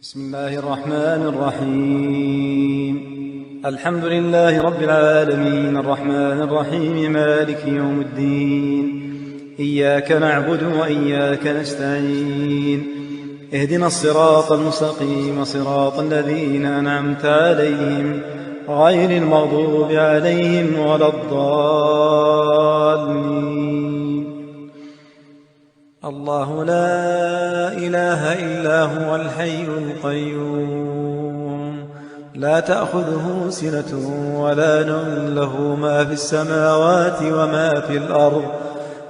بسم الله الرحمن الرحيم. الحمد لله رب العالمين الرحمن الرحيم مالك يوم الدين. إياك نعبد وإياك نستعين. اهدنا الصراط المستقيم صراط الذين أنعمت عليهم غير المغضوب عليهم ولا الضالين. الله لا إله إلا هو الحي القيوم لا تأخذه سنة ولا نوم له ما في السماوات وما في الأرض.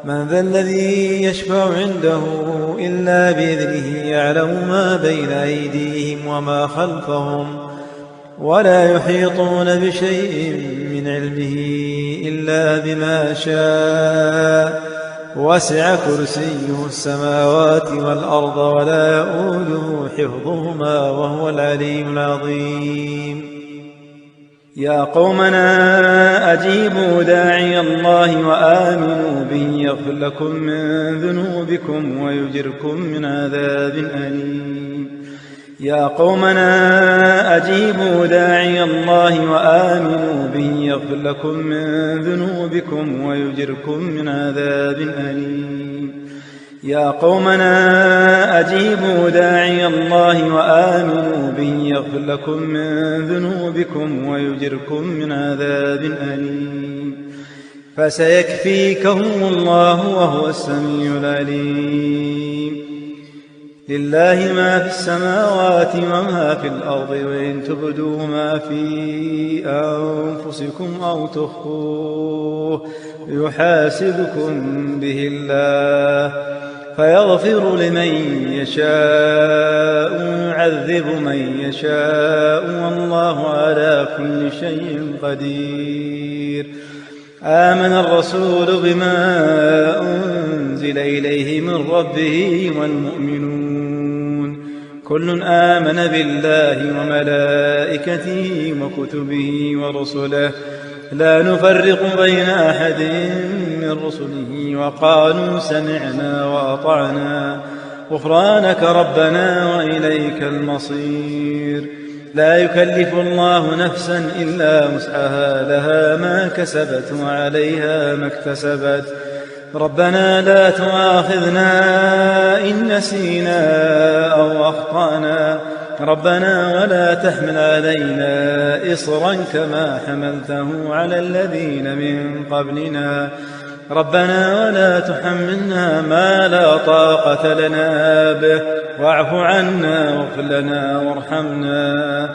من ذا الذي يشفع عنده إلا بإذنه يعلم ما بين أيديهم وما خلفهم ولا يحيطون بشيء من علمه إلا بما شاء. وسع كرسيه السماوات والأرض ولا يؤوده حفظهما وهو العلي العظيم. يا قومنا أجيبوا داعي الله وآمنوا به يغفر لكم من ذنوبكم ويجركم من عذاب أليم. يا قومنا أجيبوا داعي الله وآمنوا به يغفر لكم من ذنوبكم ويجركم من عذاب أليم. يا قومنا أجيبوا داعي الله وآمنوا به يغفر لكم من ذنوبكم ويجركم من عذاب أليم. فسيكفيكهم الله وهو السميع العليم. لله ما في السماوات وما في الأرض وإن تبدوا ما في أنفسكم أو تخفوه يحاسبكم به الله فيغفر لمن يشاء ويعذب من يشاء والله على كل شيء قدير. آمن الرسول بما أنزل إليه من ربه والمؤمنون كل آمن بالله وملائكته وكتبه ورسله لا نفرق بين أحد من رسله وقالوا سمعنا وأطعنا غفرانك ربنا وإليك المصير. لا يكلف الله نفسا إلا وسعها لها ما كسبت وعليها ما اكتسبت. ربنا لا تؤاخذنا إن نسينا أو أخطأنا ربنا ولا تحمل علينا إصرا كما حملته على الذين من قبلنا ربنا ولا تحملنا ما لا طاقة لنا به واعف عنا واغفر لنا وارحمنا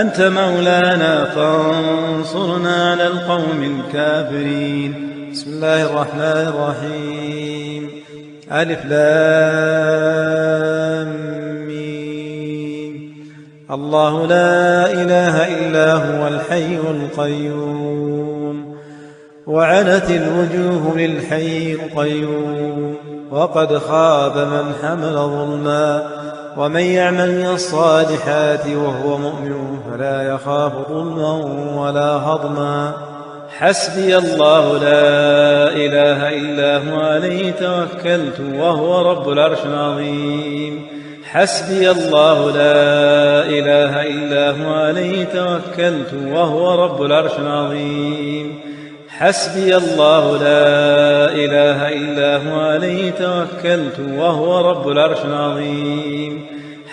أنت مولانا فانصرنا على القوم الكافرين. بسم الله الرحمن الرحيم. ألف لام ميم. الله لا إله إلا هو الحي القيوم وعنت الوجوه للحي القيوم وقد خاب من حمل ظلما ومن يعمل من الصالحات وهو مؤمن فلا يخاف ظلما ولا هضما. حسبي الله لا إله إلا هو عليه توكلت وهو رب العرش العظيم. حسبي الله لا إله إلا هو عليه توكلت وهو رب العرش العظيم. حسبي الله لا إله إلا هو عليه توكلت وهو رب العرش العظيم.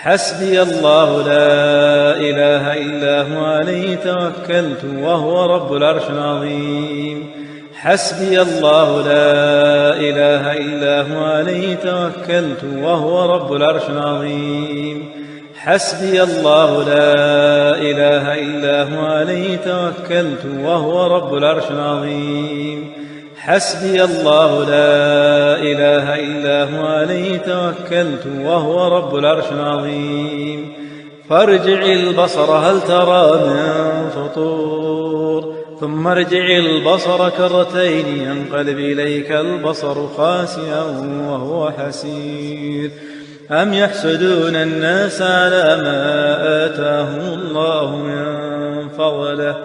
حسبي الله لا إله إلا هو عليه توكلت وهو رب العرش العظيم. حسبي الله لا إله إلا هو عليه توكلت وهو رب العرش العظيم. حسبي الله لا إله إلا هو عليه توكلت وهو رب العرش العظيم. حسبي الله لا إله إلا هو عليه توكلت وهو رب العرش العظيم. فارجع البصر هل ترى من فطور ثم ارجع البصر كرتين ينقلب إليك البصر خاسئا وهو حسير. أم يحسدون الناس على ما آتاهم الله من فضله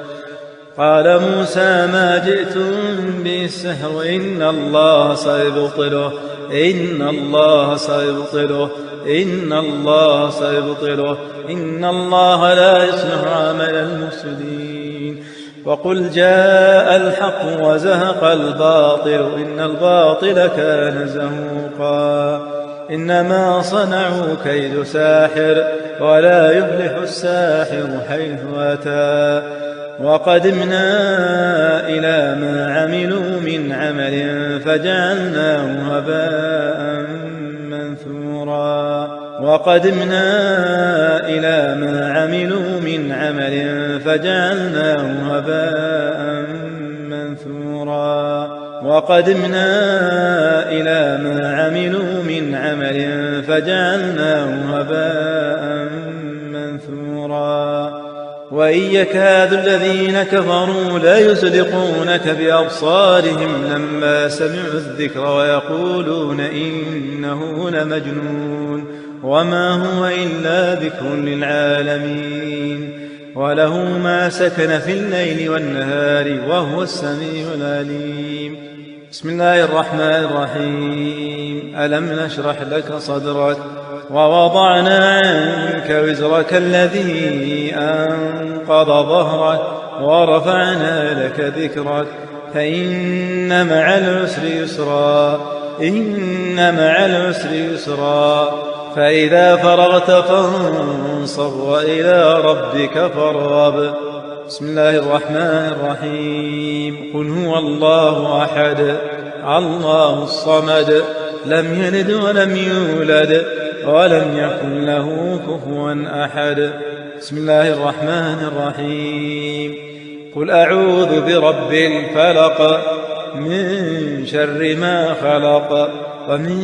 قال موسى ما جئتم به السحر إن الله سيبطله إن الله سيبطله إن الله سيبطله إن الله لا يصلح عمل المفسدين وقل جاء الحق وزهق الباطل إن الباطل كان زهوقا إنما صنعوا كيد ساحر ولا يفلح الساحر حيث أتى وقدمنا إلى ما عملوا من عمل فجعلناه هباء منثورا وقدمنا إلى ما عملوا من عمل فجعلناه هباء منثورا وقدمنا إلى ما عملوا من عمل فجعلناه هباء منثورا وإن يكاد الذين كفروا ليزلقونك بأبصارهم لما سمعوا الذكر ويقولون إنه لمجنون وما هو إلا ذكر للعالمين وله ما سكن في الليل والنهار وهو السميع العليم بسم الله الرحمن الرحيم ألم نشرح لك صدرك ووضعنا عنك وزرك الذي أنقض ظهرك ورفعنا لك ذكرك فإن مع العسر يسرا إن مع العسر يسرا فإذا فرغت فانصب وإلى ربك فارغب بسم الله الرحمن الرحيم قل هو الله أحد الله الصمد لم يلد ولم يولد ولم يكن له كفوا أحد بسم الله الرحمن الرحيم قل أعوذ برب الفلق من شر ما خلق ومن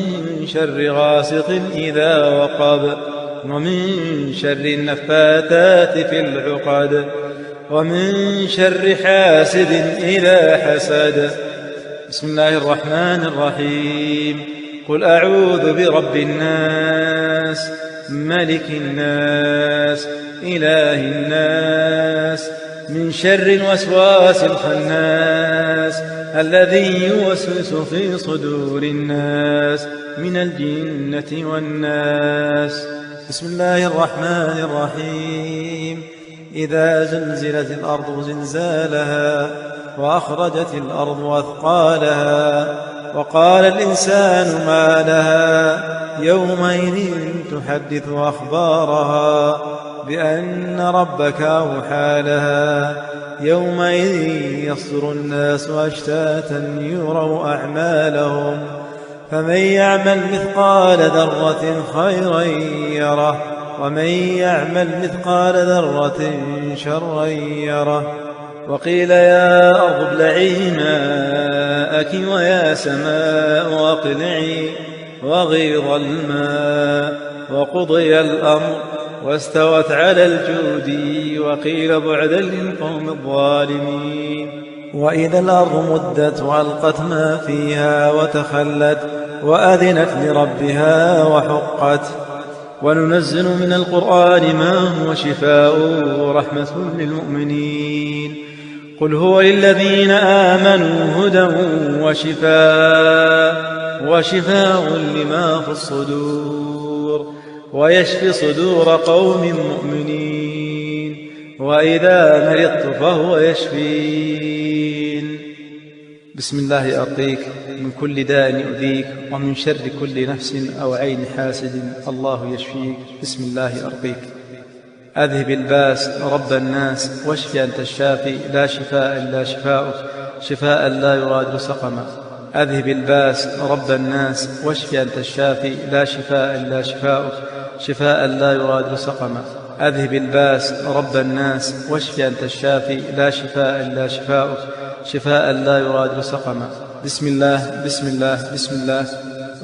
شر غاسق إذا وقب ومن شر النفاثات في العقد ومن شر حاسد إذا حسد بسم الله الرحمن الرحيم قل أعوذ برب الناس ملك الناس إله الناس من شر الوسواس الخناس الذي يوسوس في صدور الناس من الجنة والناس بسم الله الرحمن الرحيم إذا زلزلت الأرض زلزالها وأخرجت الأرض أثقالها وقال الإنسان ما لها يومئذ تحدث أخبارها بأن ربك أوحى لها يومئذ يصدر الناس أشتاتا يروا أعمالهم فمن يعمل مثقال ذرة خيرا يره ومن يعمل مثقال ذرة شرا يره وقيل يا أرض ابلعي ماءك ويا سماء أقلعي وغيض الماء وقضي الأمر واستوت على الجود وقيل بعدا للقوم الظالمين وإذا الأرض مدت وألقت ما فيها وتخلت وأذنت لربها وحقت وننزل من القرآن ما هو شفاء ورحمة للمؤمنين قل هو للذين آمنوا هدى وشفاء لما في الصدور ويشفي صدور قوم مؤمنين وإذا مرضت فهو يشفين بسم الله أرقيك من كل داء يؤذيك ومن شر كل نفس أو عين حاسد الله يشفيك بسم الله أرقيك أذهب الباس رب الناس واشف أنت الشافي لا شفاء إلا شفاؤك شفاء لا يغادر سقما أذهب الباس رب الناس واشف أنت الشافي لا شفاء إلا شفاؤك شفاء لا يغادر سقما أذهب الباس رب الناس واشف أنت الشافي لا شفاء إلا شفاؤك شفاء لا يغادر سقما بسم الله بسم الله بسم الله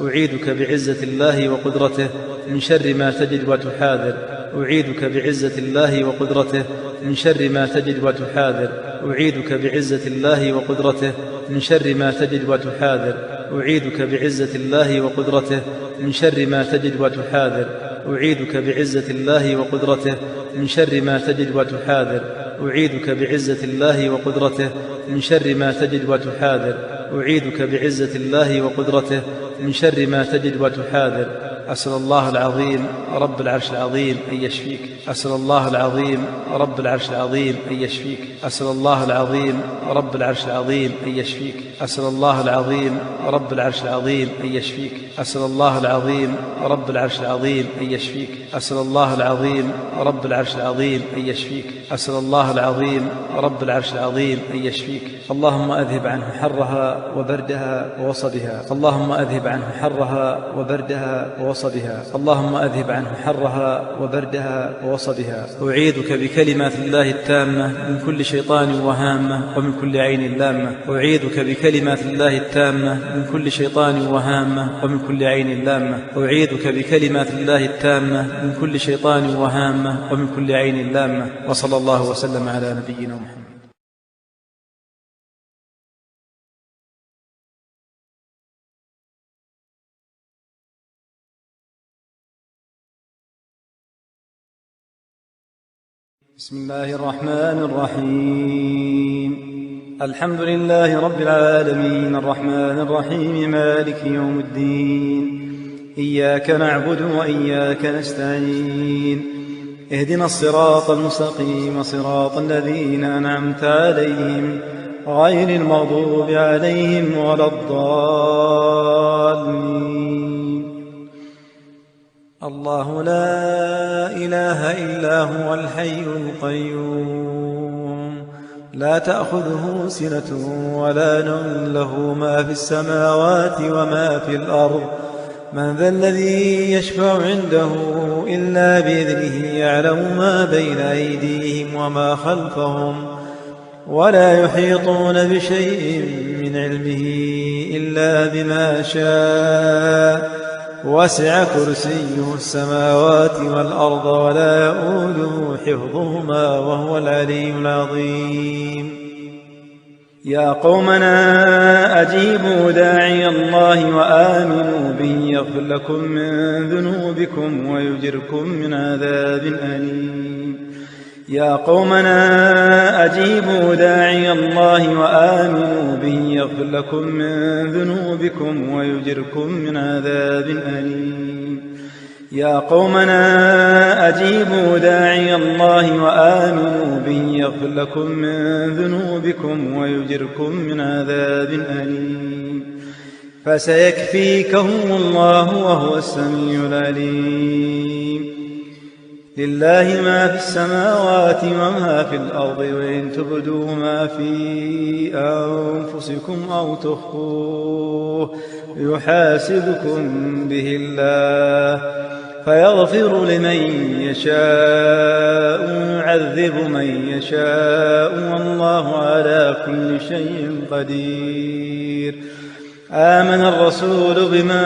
أعيذك بعزة الله وقدرته من شر ما تجد وتحاذر أعيذك بعزة الله وقدرته من شر ما تجد وتحاذر أعيذك بعزة الله وقدرته من شر ما تجد وتحاذر أعيذك بعزة الله وقدرته من شر ما تجد وتحاذر أعيذك بعزة الله وقدرته من شر ما تجد وتحاذر أعيذك بعزة الله وقدرته من شر ما تجد وتحاذر. أعيذك بعزة الله وقدرته من شر ما تجد وتحاذر. أسأل الله العظيم رب العرش العظيم أن يشفيك. أسأل الله العظيم رب العرش العظيم أن يشفيك. أسأل الله العظيم رب العرش العظيم أن يشفيك. أسأل الله العظيم رب العرش العظيم أن يشفيك. أسأل الله العظيم رب العرش العظيم أن يشفيك. أسأل الله العظيم رب العرش العظيم أن يشفيك. أسأل الله العظيم رب العرش العظيم أن يشفيك. اللهم أذهب عنه حرها وبردها ووصبها. اللهم أذهب عنه حرها وبردها ووصبها. اللهم أذهب عنه حرها وبردها ووصبها. أعيذك بكلمات الله التامة من كل شيطان وهامة ومن كل عين لامة. أعيذك بكلمات الله التامة من كل شيطان وهامة ومن كل عين لامة. أعيذك بكلمات الله التامة من كل شيطان وهامة ومن كل عين لامة. وصلى الله وسلم على نبينا محمد. بسم الله الرحمن الرحيم. الحمد لله رب العالمين الرحمن الرحيم مالك يوم الدين. إياك نعبد وإياك نستعين. اهدنا الصراط المستقيم صراط الذين أنعمت عليهم غير المغضوب عليهم ولا الضالين. الله لا إله إلا هو الحي القيوم لا تأخذه سنة ولا نوم له ما في السماوات وما في الأرض. من ذا الذي يشفع عنده إلا بإذنه. يعلم ما بين أيديهم وما خلفهم ولا يحيطون بشيء من علمه إلا بما شاء. وسع كرسيه السماوات والأرض ولا يؤوده حفظهما وهو العلي العظيم. يا قومنا أجيبوا داعي الله وآمنوا به يغفر لكم من ذنوبكم ويجركم من عذاب أليم. يا قومنا أجيبوا داعي الله وآمنوا به يغفر لكم من ذنوبكم ويجركم من عذاب أليم. يا قومنا أجيبوا داعي الله وآمنوا به يغفر لكم من ذنوبكم ويجركم من عذاب أليم. فسيكفيكهم الله وهو السميع العليم. لله ما في السماوات وما في الأرض. وإن تبدوا ما في أنفسكم أو تخفوه يحاسبكم به الله فيغفر لمن يشاء ويعذب من يشاء والله على كل شيء قدير. آمن الرسول بما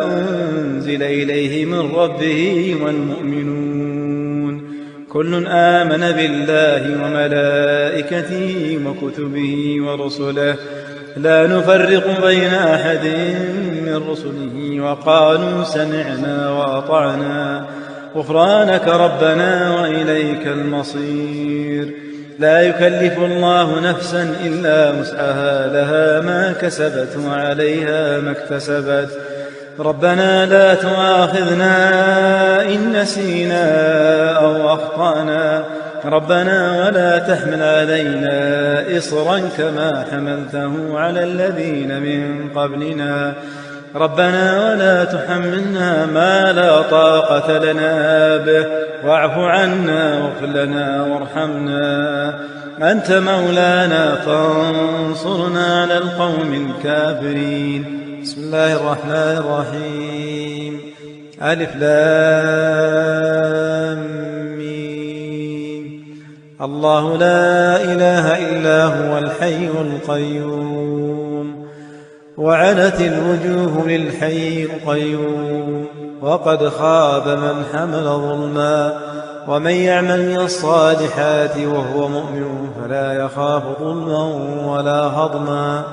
أنزل إليه من ربه والمؤمنون كل آمن بالله وملائكته وكتبه ورسله لا نفرق بين أحد من رسله وقالوا سمعنا وأطعنا غفرانك ربنا وإليك المصير. لا يكلف الله نفسا إلا وسعها لها ما كسبت وعليها ما اكتسبت. ربنا لا تؤاخذنا إن نسينا أو أخطأنا ربنا ولا تحمل علينا إصرا كما حملته على الذين من قبلنا ربنا ولا تحملنا ما لا طاقة لنا به واعف عنا واغفر لنا وارحمنا أنت مولانا فانصرنا على القوم الكافرين. بسم الله الرحمن الرحيم. ألف لام ميم. الله لا إله إلا هو الحي القيوم وعنت الوجوه للحي القيوم وقد خاب من حمل ظلما ومن يعمل من الصالحات وهو مؤمن فلا يخاف ظلما ولا هضما.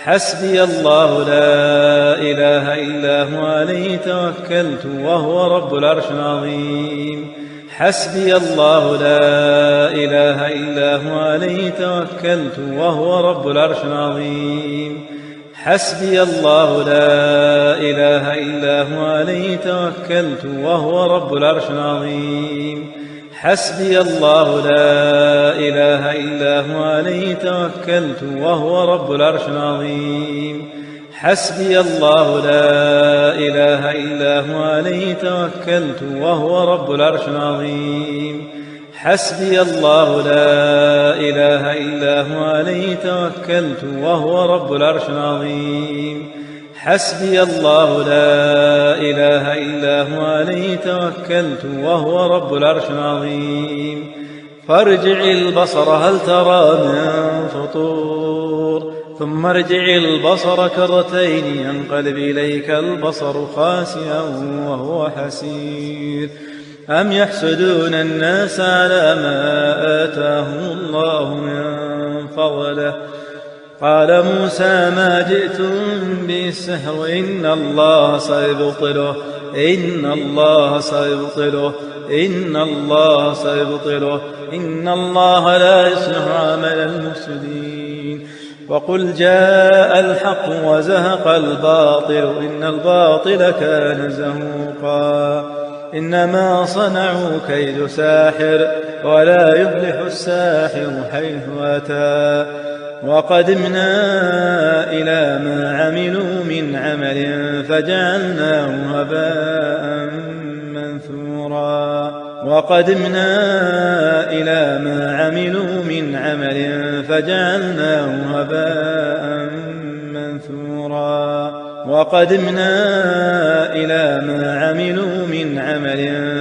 حسبي الله لا إله إلا هو عليه توكلت وهو رب العرش العظيم. حسبي الله لا إله إلا هو عليه توكلت وهو رب العرش العظيم. حسبي الله لا إله إلا هو عليه توكلت وهو رب العرش العظيم. حسبي الله لا إله إلا هو عليه توكلت وهو رب العرش العظيم. حسبي الله لا إله إلا هو عليه توكلت وهو رب العرش العظيم. حسبي الله لا إله إلا هو عليه توكلت وهو رب العرش العظيم. حسبي الله لا إله إلا هو عليه توكلت وهو رب العرش العظيم. فارجع البصر هل ترى من فطور ثم ارجع البصر كرتين ينقلب إليك البصر خاسئا وهو حسير. أم يحسدون الناس على ما آتاهم الله من فضله. قال موسى ما جئتم به السحر إن الله سيبطله إن الله سيبطله إن الله سيبطله إن الله لا يصلح عمل المفسدين. وقل جاء الحق وزهق الباطل إن الباطل كان زهوقا. إنما صنعوا كيد ساحر ولا يفلح الساحر حيث أتى. وقدمنا إلى ما عملوا من عمل فجعلناه هباء منثورا. وقدمنا إلى ما عملوا من عمل فجعلناه هباء منثورا. وقدمنا إلى ما عملوا من عمل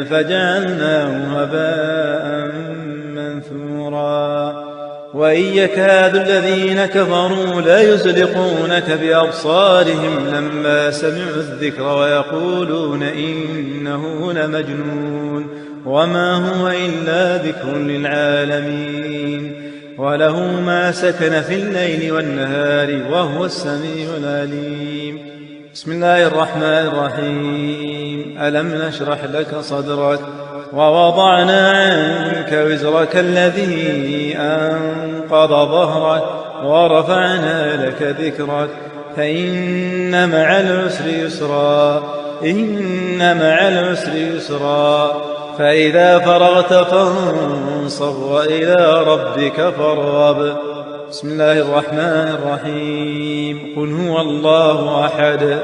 فجعلناه هباء منثورا. وإن يكاد الذين كفروا ليزلقونك بأبصارهم لما سمعوا الذكر ويقولون إنه لمجنون وما هو إلا ذكر للعالمين وله ما سكن في الليل والنهار وهو السميع العليم. بسم الله الرحمن الرحيم. ألم نشرح لك صدرك ووضعنا عنك وزرك الذي أنقض ظهرك ورفعنا لك ذكرك فإن مع العسر يسرا إن مع العسر يسرا. فإذا فرغت فانصب وإلى ربك فارغب. بسم الله الرحمن الرحيم. قل هو الله أحد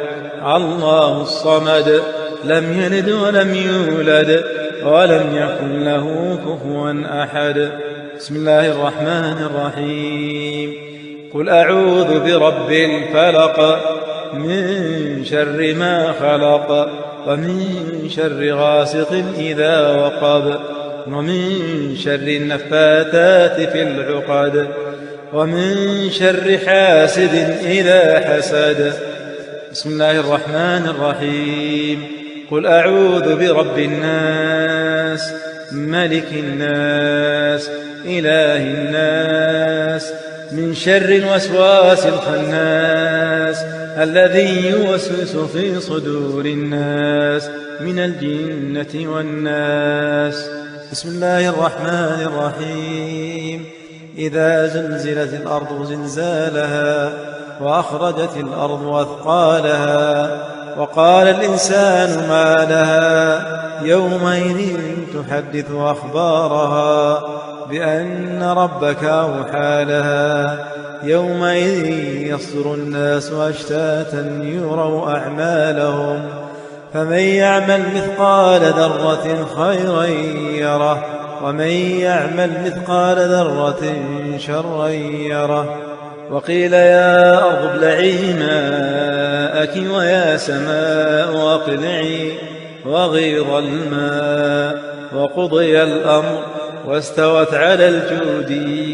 الله الصمد لم يلد ولم يولد ولم يكن له كفوا أحد. بسم الله الرحمن الرحيم. قل أعوذ برب الفلق من شر ما خلق ومن شر غاسق إذا وقب ومن شر النفاثات في العقد ومن شر حاسد إذا حسد. بسم الله الرحمن الرحيم. قل أعوذ برب الناس ملك الناس إله الناس من شر الوسواس الخناس الذي يوسوس في صدور الناس من الجنة والناس. بسم الله الرحمن الرحيم. إذا زلزلت الأرض زلزالها وأخرجت الأرض أثقالها وقال الإنسان ما لها يومئذ تحدث أخبارها بأن ربك أوحى لها يومئذ يصدر الناس أشتاتا يروا أعمالهم فمن يعمل مثقال ذرة خيرا يره ومن يعمل مثقال ذرة شرا يره. وقيل يا أرض ابلعي ماءك ويا سماء أقلعي وغيض الماء وقضي الأمر واستوت على الجود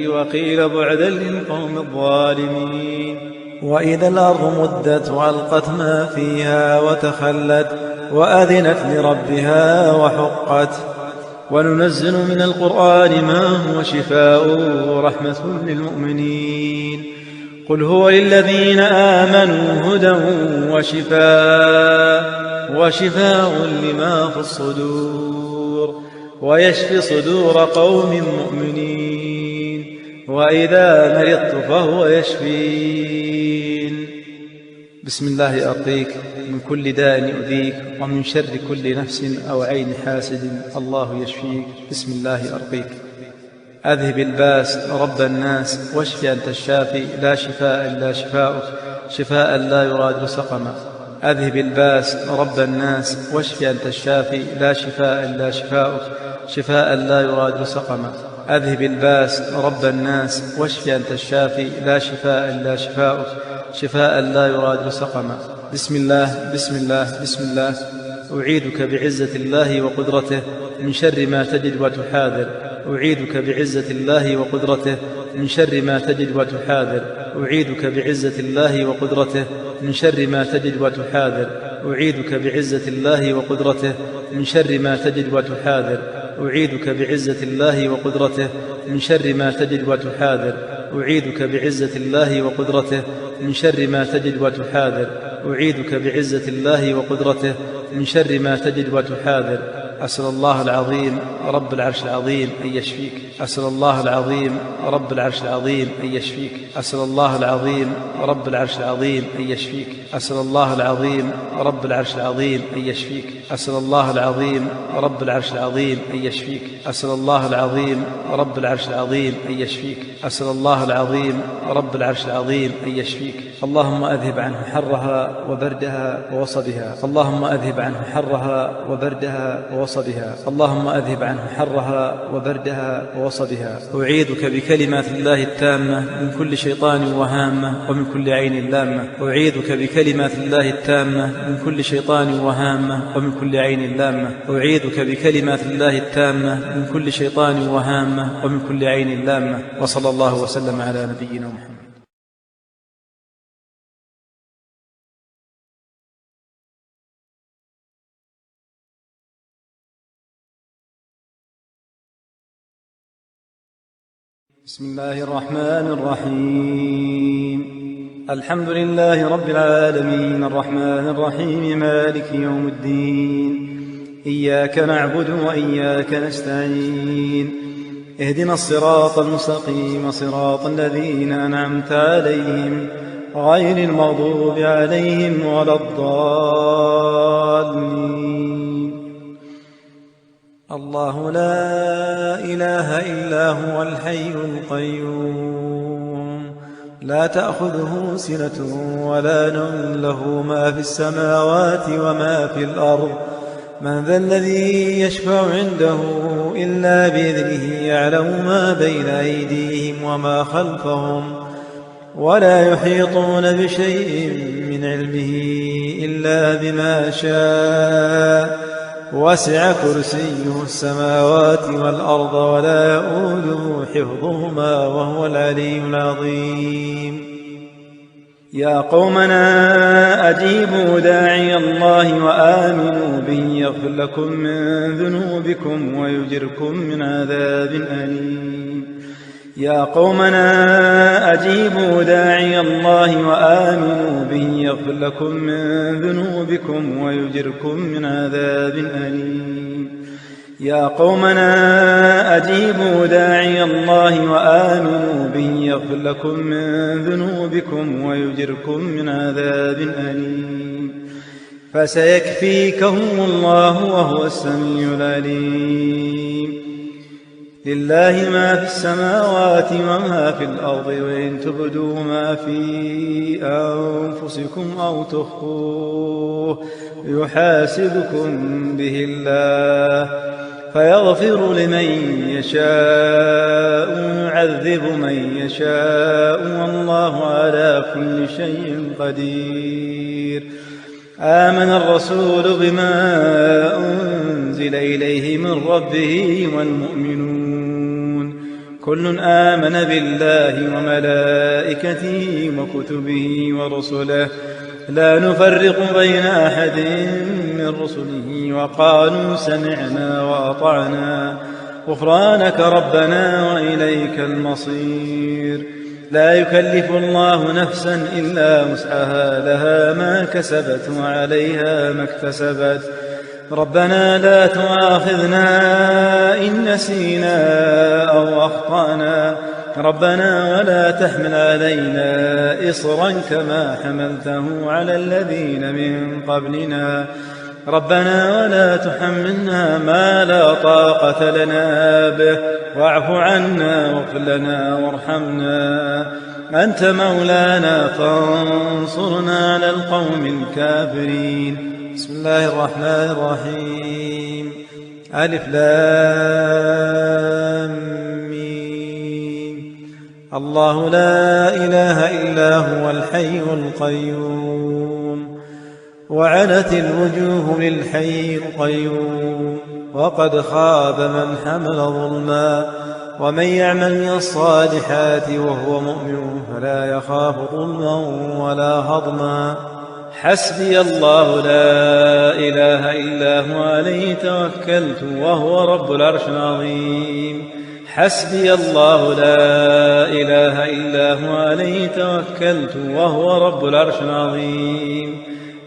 وقيل بعدا للقوم الظالمين. وإذا الأرض مدت وألقت ما فيها وتخلت وأذنت لربها وحقت. وننزل من القرآن ما هو شفاء ورحمة للمؤمنين. قل هو للذين آمنوا هدى وشفاء لما في الصدور ويشفي صدور قوم مؤمنين، وإذا مرضت فهو يشفين. بسم الله أرقيك من كل داء يؤذيك، ومن شر كل نفس أو عين حاسد، الله يشفيك. بسم الله أرقيك. أذهب الباس رب الناس، واشف أنت الشافي، لا شفاء إلا شفاؤك، شفاء لا يغادر سقما. أذهب الباس رب الناس، واشف أنت الشافي، لا شفاء إلا شفاؤك، شفاء لا يغادر سقما. أذهب الباس رب الناس، واشف أنت الشافي، لا شفاء إلا شفاؤك، شفاء لا يغادر سقما. بسم الله بسم الله بسم الله. أعيذك بعزة الله وقدرته من شر ما تجد وتحاذر، أعيذك بعزة الله وقدرته من شر ما تجد وتحاذر، أعيذك بعزة الله وقدرته من شر ما تجد وتحاذر، أعيذك بعزة الله وقدرته من شر ما تجد وتحاذر، أعيذك بعزة الله وقدرته من شر ما تجد وتحاذر، أعيذك بعزة الله وقدرته من شر ما تجد وتحاذر، أعيذك بعزة الله وقدرته من شر ما تجد وتحاذر. أسأل الله العظيم رب العرش العظيم أن يشفيك، أسأل الله العظيم رب العرش العظيم أن يشفيك، أسأل الله العظيم رب العرش العظيم أن يشفيك، أسأل الله العظيم رب العرش العظيم أن يشفيك، أسأل الله العظيم رب العرش العظيم أن يشفيك، أسأل الله العظيم رب العرش العظيم أن يشفيك، أسأل الله العظيم رب العرش العظيم أن يشفيك. اللهم أذهب عنه حرها وبردها ووصبها، اللهم أذهب عنه حرها وبردها ووصبها، اللهم أذهب عنه حرها وبردها ووصبها. أعيذك بكلمات الله التامة من كل شيطان وهامة ومن كل عين لامة، أعيذك بكلمات الله التامة من كل شيطان وهامة ومن كل عين لامة، أعيذك بكلمات الله التامة من كل شيطان وهامة ومن كل عين لامة. وصلى الله وسلم على نبينا محمد. بسم الله الرحمن الرحيم. الحمد لله رب العالمين، الرحمن الرحيم، مالك يوم الدين، إياك نعبد وإياك نستعين، اهدنا الصراط المستقيم، صراط الذين أنعمت عليهم غير المغضوب عليهم ولا الضالين. الله لا إله إلا هو الحي القيوم، لا تأخذه سنة ولا نوم، له ما في السماوات وما في الأرض، من ذا الذي يشفع عنده إلا بإذنه، يعلم ما بين أيديهم وما خلفهم، ولا يحيطون بشيء من علمه إلا بما شاء، وسع كرسيه السماوات والأرض ولا يؤوده حفظهما وهو العلي العظيم. يا قومنا أجيبوا داعي الله وآمنوا به يغفر لكم من ذنوبكم ويجركم من عذاب أليم. يا قومنا أجيبوا داعي الله وآمنوا به يغفر لكم من ذنوبكم ويجركم من عذاب أليم. يا قومنا أجيبوا داعي الله وآمنوا به يغفر لكم من ذنوبكم ويجركم من عذاب أليم. فسيكفيكهم الله وهو السميع العليم. لله ما في السماوات وما في الأرض، وإن تبدوا ما في أنفسكم أو تخفوه يحاسبكم به الله، فيغفر لمن يشاء ويعذب من يشاء، والله على كل شيء قدير. آمن الرسول بما أنزل إليه من ربه والمؤمنون، كل آمن بالله وملائكته وكتبه ورسله، لا نفرق بين أحد من رسله، وقالوا سمعنا وأطعنا غفرانك ربنا وإليك المصير. لا يكلف الله نفسا إلا وسعها، لها ما كسبت وعليها ما اكتسبت. ربنا لا تؤاخذنا نسينا أو أخطأنا ربنا ولا تحمل علينا إصرا كما حملته على الذين من قبلنا ربنا ولا تحملنا ما لا طاقة لنا به واعف عنا واغفر لنا وارحمنا أنت مولانا فانصرنا على القوم الكافرين. بسم الله الرحمن الرحيم. ألف لام ميم. الله لا إله إلا هو الحي القيوم وعنت الوجوه للحي القيوم وقد خاب من حمل ظلما ومن يعمل من الصالحات وهو مؤمن فلا يخاف ظلما ولا هضما حسبي الله لا إله إلا هو عليه توكلت وهو رب العرش العظيم حسبي الله لا إله إلا هو عليه توكلت وهو رب العرش العظيم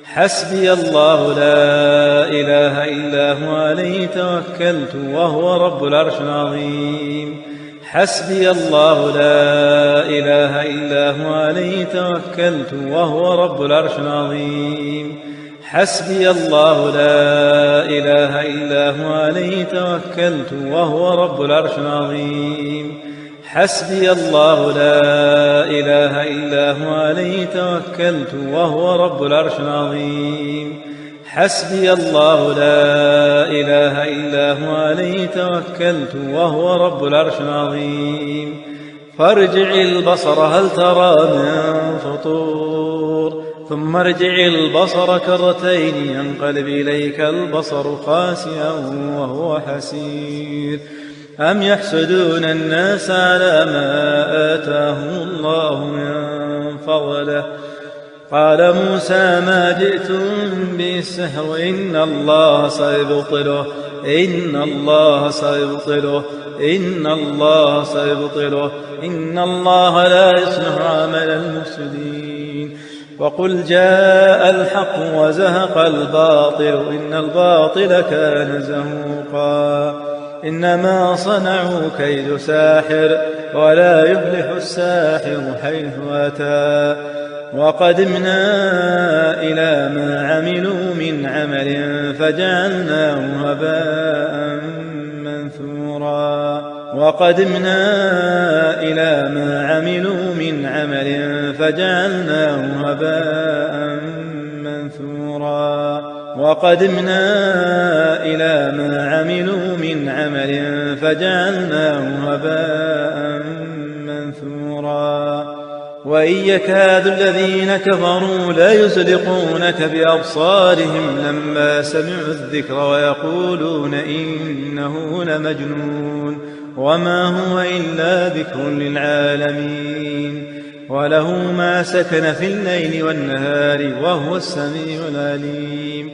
حسبي الله لا إله إلا هو عليه توكلت وهو رب العرش العظيم حسبي الله لا إله إلا هو عليه توكلت وهو رب العرش العظيم حسبي الله لا إله إلا هو عليه توكلت وهو رب العرش العظيم حسبي الله لا إله إلا هو عليه توكلت وهو رب العرش العظيم حسبي الله لا إله إلا هو عليه توكلت وهو رب العرش العظيم فارجع البصر هل ترى من فطور ثم ارجع البصر كرتين ينقلب إليك البصر خاسئا وهو حسير أم يحسدون الناس على ما آتاهم الله من فضله قال موسى ما جئتم به السحر إن الله سيبطله إن الله سيبطله إن الله سيبطله إن الله لا يصلح عمل المفسدين وقل جاء الحق وزهق الباطل إن الباطل كان زهوقا إنما صنعوا كيد ساحر ولا يفلح الساحر حيث أتى وقدمنا إلى ما عملوا من عمل فجعلناه هباء منثورا وقدمنا إلى ما عملوا من عمل فجعلناه هباء منثورا وقدمنا إلى ما عملوا من عمل فجعلناه هباء منثورا وإن يكاد الذين كفروا ليزلقونك بأبصارهم لما سمعوا الذكر ويقولون إنه لمجنون وما هو إلا ذكر للعالمين وله ما سكن في الليل والنهار وهو السميع العليم.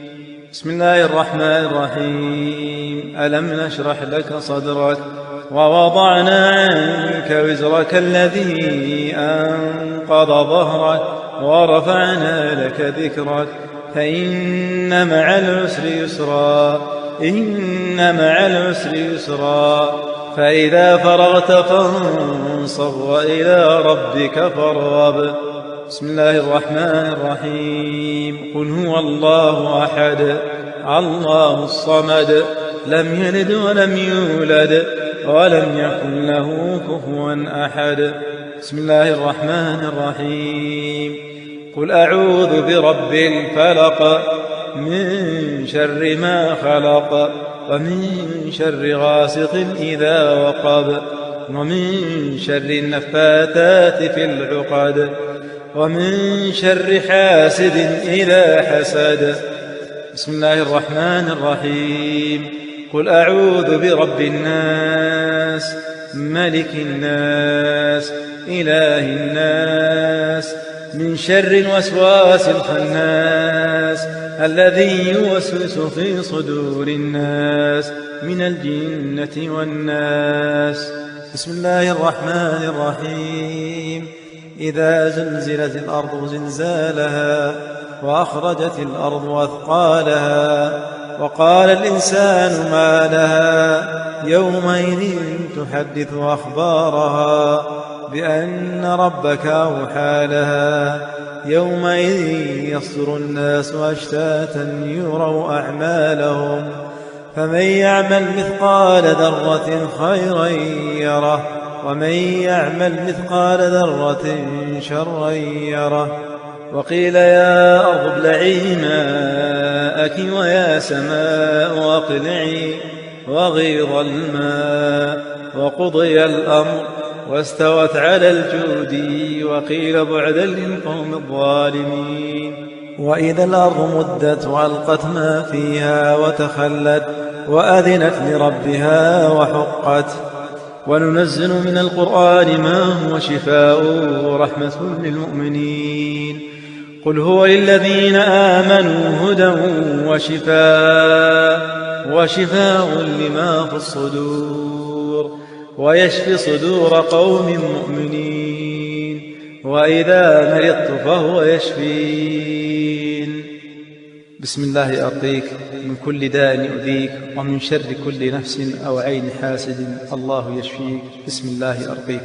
بسم الله الرحمن الرحيم. ألم نشرح لك صدرك ووضعنا عنك وزرك الذي أنقض ظهرك ورفعنا لك ذكرك فإن مع العسر يسرا إن مع العسر يسرا فإذا فرغت فانصب وإلى ربك فارغب. بسم الله الرحمن الرحيم. قل هو الله أحد الله الصمد لم يلد ولم يولد ولم يكن له كفوا أحد. بسم الله الرحمن الرحيم. قل أعوذ برب الفلق من شر ما خلق ومن شر غاسق إذا وقب ومن شر النفاثات في العقد ومن شر حاسد إذا حسد. بسم الله الرحمن الرحيم. قل أعوذ برب الناس ملك الناس إله الناس من شر الوسواس الخناس الذي يوسوس في صدور الناس من الجنة والناس. بسم الله الرحمن الرحيم. إذا زلزلت الأرض زلزالها وأخرجت الأرض أثقالها وقال الإنسان ما لها يومئذ تحدث أخبارها بأن ربك أوحى لها يومئذ يصدر الناس أشتاتا ليروا أعمالهم فمن يعمل مثقال ذرة خيرا يره ومن يعمل مثقال ذرة شرا يره. وقيل يا أرض ابلعي ماءك ويا سماء أقلعي وغيض الماء وقضي الأمر واستوت على الجود وقيل بعدا للقوم الظالمين. وإذا الأرض مدت وألقت ما فيها وتخلت وأذنت لربها وحقت. وننزل من القرآن ما هو شفاء ورحمة للمؤمنين. قل هو للذين آمنوا هدى وشفاء لما في الصدور ويشفي صدور قوم مؤمنين. وإذا مرضت فهو يشفين. بسم الله أرقيك من كل داء يؤذيك ومن شر كل نفس أو عين حاسد الله يشفيك. بسم الله أرقيك.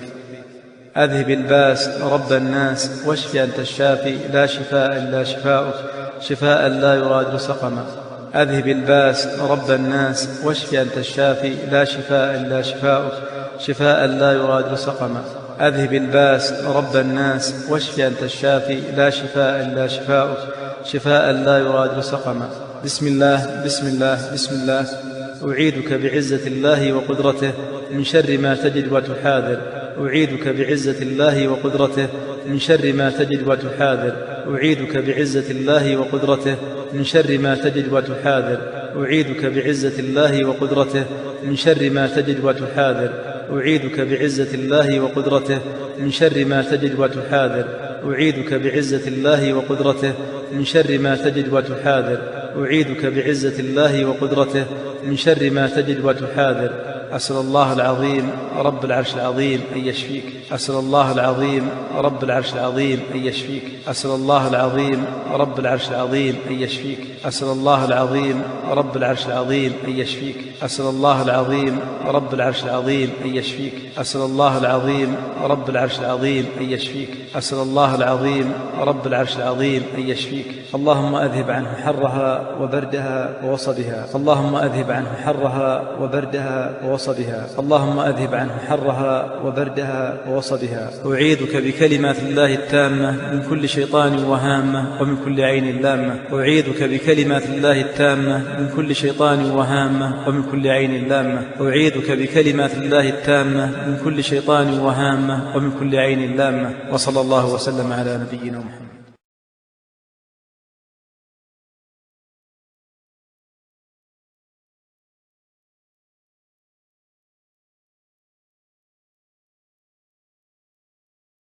أذهب الباس رب الناس واشف أنت الشافي لا شفاء إلا شفاؤك شفاء لا يغادر سقما. أذهب الباس رب الناس واشف أنت الشافي لا شفاء إلا شفاؤك شفاء لا يغادر سقما. أذهب الباس رب الناس واشف أنت الشافي لا شفاء إلا شفاؤك شفاء لا يغادر سقما. بسم الله بسم الله بسم الله. أعيذك بعزة الله وقدرته من شر ما تجد وتحاذر. أعيذك بعزة الله وقدرته من شر ما تجد وتحاذر. أعيذك بعزة الله وقدرته من شر ما تجد وتحاذر. أعيذك بعزة الله وقدرته من شر ما تجد وتحاذر. أعيذك بعزة الله وقدرته من شر ما تجد وتحاذر. أعيذك بعزة الله وقدرته من شر ما تجد وتحاذر. أعيذك بعزة الله وقدرته من شر ما تجد وتحاذر. أسأل الله العظيم رب العرش العظيم أن يشفيك. أسأل الله العظيم رب العرش العظيم أن يشفيك. أسأل الله العظيم رب العرش العظيم أن يشفيك. أسأل الله العظيم رب العرش العظيم أن يشفيك. أسأل الله العظيم رب العرش العظيم أن يشفيك. أسأل الله العظيم رب العرش العظيم أن يشفيك. أسأل الله العظيم رب العرش العظيم أن يشفيك. اللهم أذهب عنه حرها وبردها ووصبها. اللهم أذهب عنه حرها وبردها ووصبها. اللهم أذهب عنه حرها وبردها ووصبها. أعيذك بكلمات الله التامة من كل شيطان وهامة ومن كل عين لامة. أعيذك بكلمات الله التامة من كل شيطان وهامة ومن كل عين لامة. أعيذك بكلمات الله التامة من كل شيطان وهامة ومن كل عين لامة. وصلى الله وسلم على نبينا محمد.